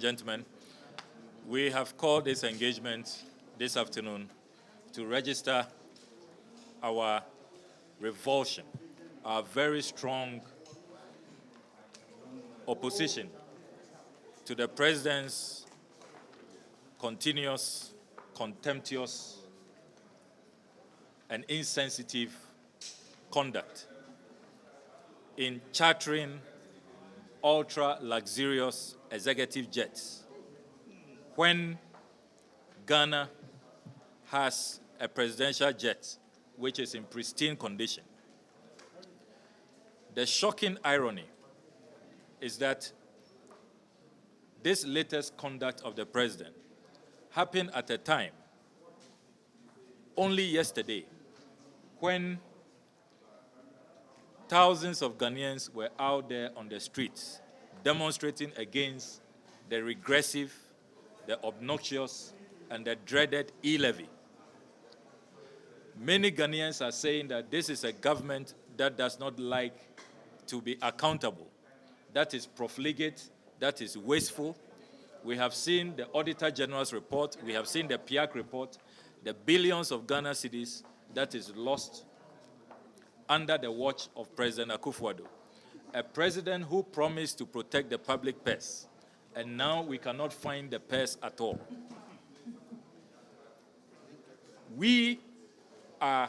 Gentlemen, we have called this engagement this afternoon to register our revulsion, our very strong opposition to the President's continuous, contemptuous, and insensitive conduct in chartering ultra-luxurious executive jets when Ghana has a presidential jet which is in pristine condition. The shocking irony is that this latest conduct of the President happened at a time, only yesterday, when thousands of Ghanaians were out there on the streets demonstrating against the regressive, the obnoxious, and the dreaded E-Levy. Many Ghanaians are saying that this is a government that does not like to be accountable, that is profligate, that is wasteful. We have seen the Auditor General's report, we have seen the PIAC report, the billions of Ghana cedis that is lost under the watch of President Akufo-Addo, a president who promised to protect the public purse, and now we cannot find the purse at all. We are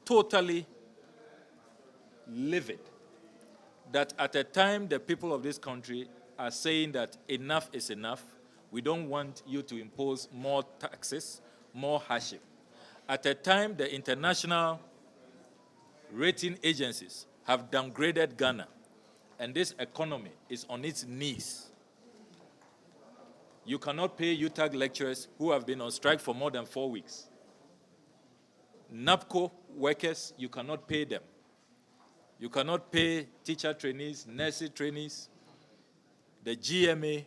totally livid that at a time the people of this country are saying that enough is enough, we don't want you to impose more taxes, more hardship. At a time the international rating agencies have downgraded Ghana, and this economy is on its knees. You cannot pay UTAG lecturers who have been on strike for more than 4 weeks. NAPCO workers, you cannot pay them. You cannot pay teacher trainees, nursery trainees, the GMA.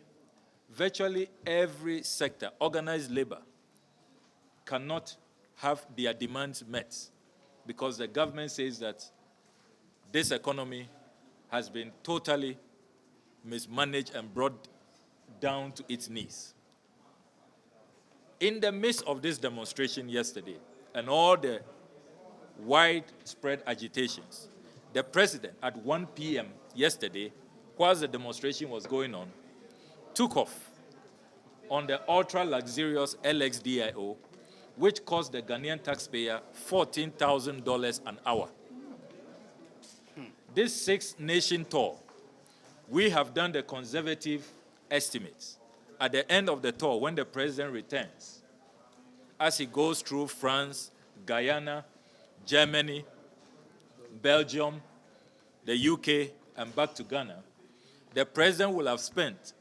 Virtually every sector, organized labor, cannot have their demands met because the government says that this economy has been totally mismanaged and brought down to its knees. In the midst of this demonstration yesterday and all the widespread agitations, the President at 1 p.m. yesterday, whilst the demonstration was going on, took off on the ultra-luxurious LXDIO, which cost the Ghanaian taxpayer $14,000 an hour. This 6-nation tour, we have done the conservative estimates. At the end of the tour, when the President returns, as he goes through France, Guyana, Germany, Belgium, the UK, and back to Ghana, the President will have spent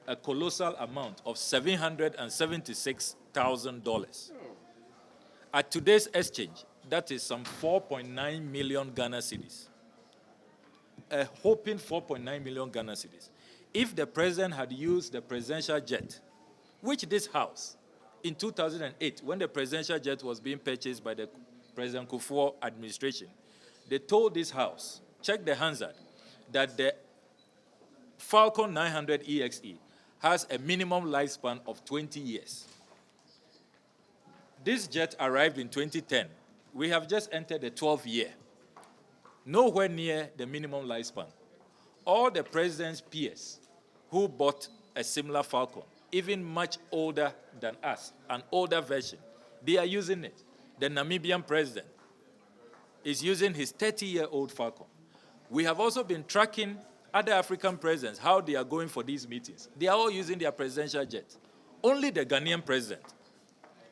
a colossal amount of $776,000. At today's exchange, that is some 4.9 million Ghana cedis. A whopping 4.9 million Ghana cedis. If the President had used the presidential jet, which this House, in 2008, when the presidential jet was being purchased by the President Akufo administration, they told this House, check the Hansard, that the Falcon 900 EXE has a minimum lifespan of 20 years. This jet arrived in 2010. We have just entered the 12th year. Nowhere near the minimum lifespan. All the President's peers who bought a similar Falcon, even much older than us, an older version, they are using it. The Namibian President is using his 30-year-old Falcon. We have also been tracking other African presidents, how they are going for these meetings. They are all using their presidential jets. Only the Ghanaian President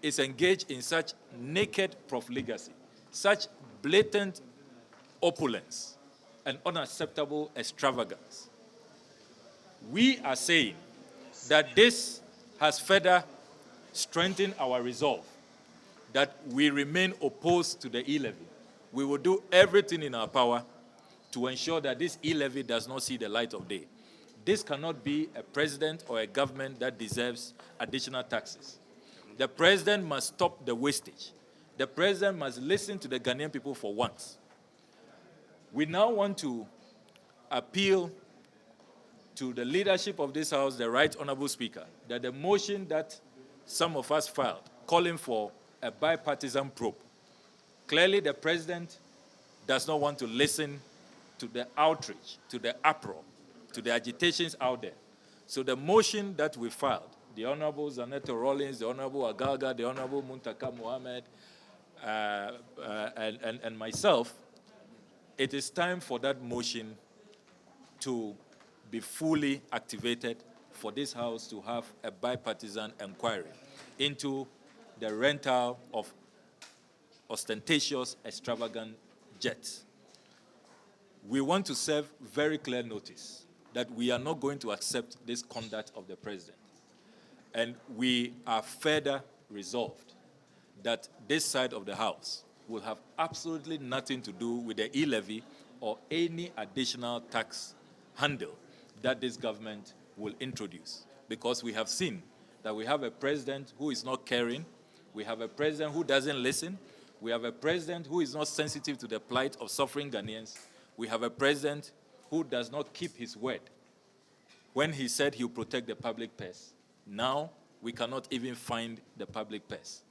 is engaged in such naked profligacy, such blatant opulence, and unacceptable extravagance. We are saying that this has further strengthened our resolve that we remain opposed to the E-Levy. We will do everything in our power to ensure that this E-Levy does not see the light of day. This cannot be a president or a government that deserves additional taxes. The President must stop the wastage. The President must listen to the Ghanaian people for once. We now want to appeal to the leadership of this House, the Right Honorable Speaker, that the motion that some of us filed, calling for a bipartisan probe, clearly the President does not want to listen to the outreach, to the uproar, to the agitations out there. So the motion that we filed, the Honorable Zaneto Rollins, the Honorable Agaga, the Honorable Muntaka Mohammed, and myself, it is time for that motion to be fully activated for this House to have a bipartisan inquiry into the rental of ostentatious, extravagant jets. We want to serve very clear notice that we are not going to accept this conduct of the President. And we are further resolved that this side of the House will have absolutely nothing to do with the E-Levy or any additional tax handle that this government will introduce. Because we have seen that we have a president who is not caring, we have a president who doesn't listen, we have a president who is not sensitive to the plight of suffering Ghanaians, we have a president who does not keep his word when he said he'll protect the public purse. Now, we cannot even find the public purse.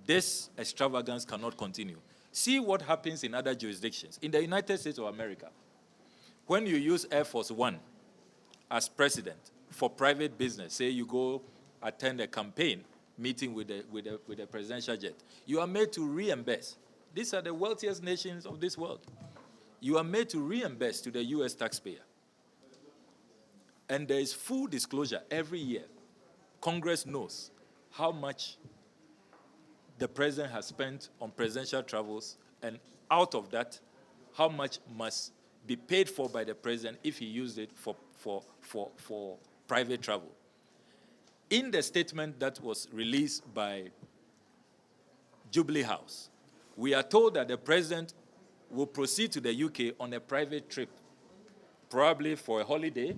This extravagance cannot continue. See what happens in other jurisdictions. In the United States of America, when you use Air Force One as president for private business, say you go attend a campaign meeting with the presidential jet, you are made to reimburse. These are the wealthiest nations of this world. You are made to reimburse to the U.S. taxpayer. And there is full disclosure every year. Congress knows how much the president has spent on presidential travels, and out of that, how much must be paid for by the president if he used it for private travel. In the statement that was released by Jubilee House, we are told that the president will proceed to the UK on a private trip, probably for a holiday.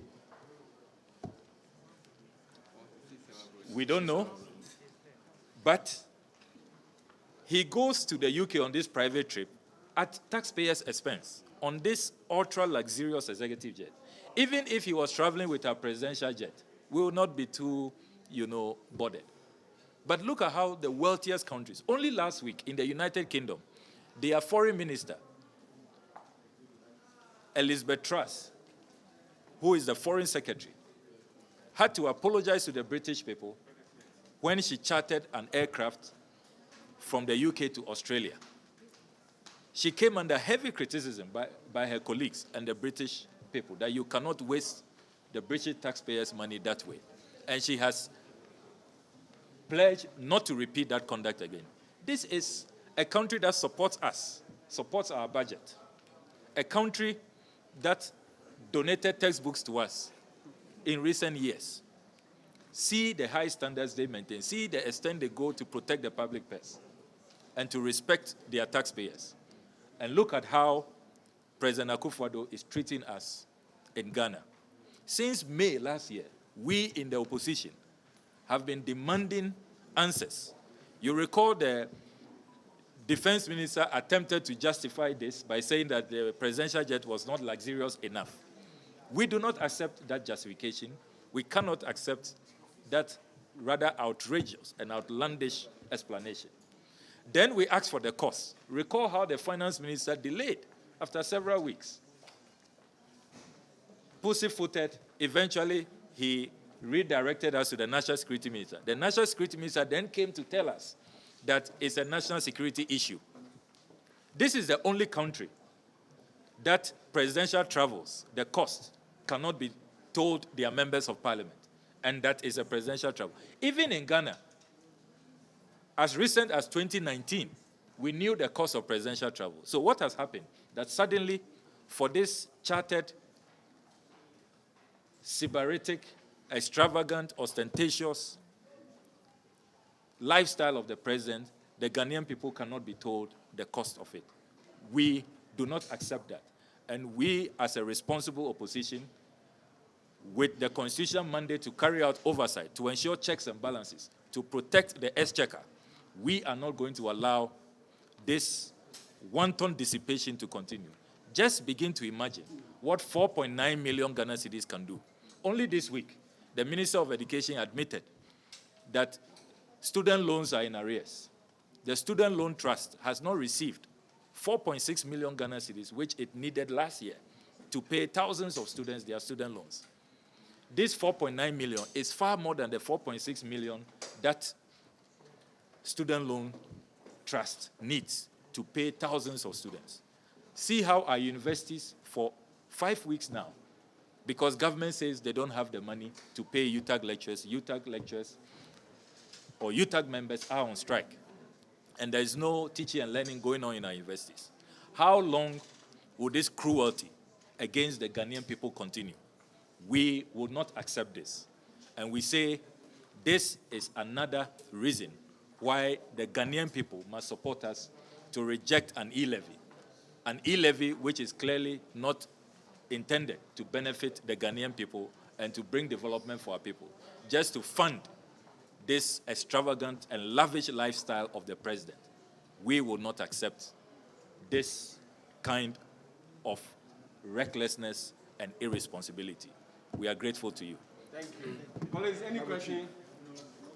We don't know. But he goes to the UK on this private trip at taxpayers' expense on this ultra-luxurious executive jet. Even if he was traveling with our presidential jet, we will not be too, bothered. But look at how the wealthiest countries, only last week in the United Kingdom, their foreign minister, Elizabeth Truss, who is the foreign secretary, had to apologize to the British people when she chartered an aircraft from the UK to Australia. She came under heavy criticism by her colleagues and the British people that you cannot waste the British taxpayers' money that way. And she has pledged not to repeat that conduct again. This is a country that supports us, supports our budget. A country that donated textbooks to us in recent years. See the high standards they maintain. See the extent they go to protect the public purse and to respect their taxpayers. And look at how President Akufo-Addo is treating us in Ghana. Since May last year, we in the opposition have been demanding answers. You recall the defense minister attempted to justify this by saying that the presidential jet was not luxurious enough. We do not accept that justification. We cannot accept that rather outrageous and outlandish explanation. Then we asked for the cost. Recall how the finance minister delayed after several weeks. Pussyfooted, eventually he redirected us to the national security minister. The national security minister then came to tell us that it's a national security issue. This is the only country that presidential travels, the cost, cannot be told their members of parliament, and that is a presidential travel. Even in Ghana, as recent as 2019, we knew the cost of presidential travel. So what has happened? That suddenly, for this chartered, sybaritic, extravagant, ostentatious lifestyle of the president, the Ghanaian people cannot be told the cost of it. We do not accept that. And we, as a responsible opposition, with the constitutional mandate to carry out oversight, to ensure checks and balances, to protect the exchequer, we are not going to allow this wanton dissipation to continue. Just begin to imagine what 4.9 million Ghana cedis can do only this week, the Minister of Education admitted that student loans are in arrears. The Student Loan Trust has not received 4.6 million Ghana cedis, which it needed last year to pay thousands of students their student loans. This 4.9 million is far more than the 4.6 million that Student Loan Trust needs to pay thousands of students. See how our universities, for 5 weeks now, because government says they don't have the money to pay UTAG lecturers or UTAG members are on strike. And there is no teaching and learning going on in our universities. How long will this cruelty against the Ghanaian people continue? We will not accept this. And we say this is another reason why the Ghanaian people must support us to reject an E-Levy. An E-Levy which is clearly not intended to benefit the Ghanaian people and to bring development for our people, just to fund this extravagant and lavish lifestyle of the president. We will not accept this kind of recklessness and irresponsibility. We are grateful to you. Thank you. Colleagues, any question?